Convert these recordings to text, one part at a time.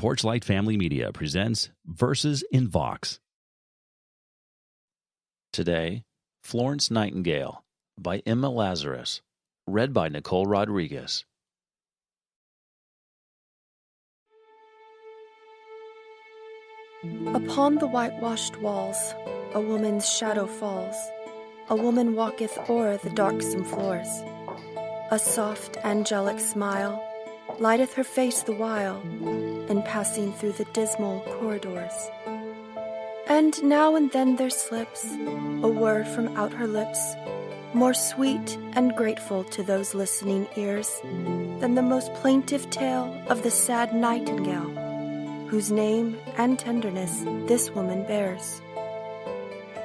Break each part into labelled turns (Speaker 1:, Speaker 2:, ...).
Speaker 1: Porchlight Family Media presents Verses in Vox. Today, Florence Nightingale by Emma Lazarus, read by Nicole Rodriguez.
Speaker 2: Upon the whitewashed walls, a woman's shadow falls. A woman walketh o'er the darksome floors. A soft, angelic smile lighteth her face the while, in passing through the dismal corridors. And now and then there slips a word from out her lips, more sweet and grateful to those listening ears than the most plaintive tale of the sad nightingale, whose name and tenderness this woman bears.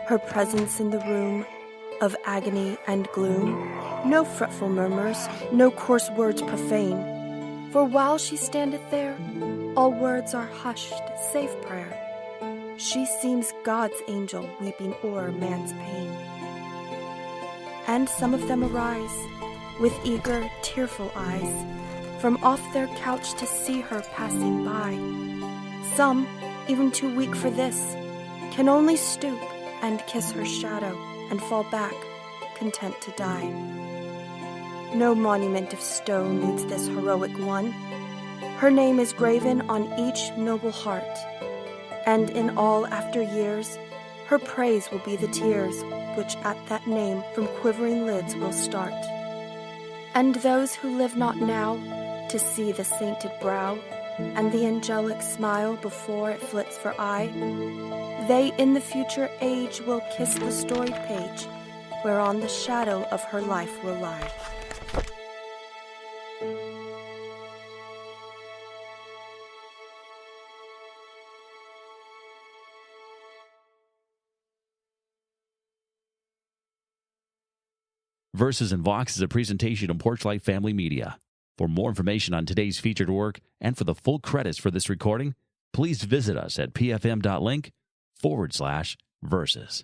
Speaker 2: Her presence in the room of agony and gloom, no fretful murmurs, no coarse words profane. For while she standeth there, all words are hushed, save prayer. She seems God's angel weeping o'er man's pain. And some of them arise, with eager, tearful eyes, from off their couch to see her passing by. Some, even too weak for this, can only stoop and kiss her shadow and fall back, content to die. No monument of stone needs this heroic one. Her name is graven on each noble heart, and in all after years, her praise will be the tears which at that name from quivering lids will start. And those who live not now to see the sainted brow and the angelic smile before it flits for eye, they in the future age will kiss the storied page whereon the shadow of her life will lie.
Speaker 1: Verses in Vox is a presentation of Porchlight Family Media. For more information on today's featured work and for the full credits for this recording, please visit us at pfm.link/verses.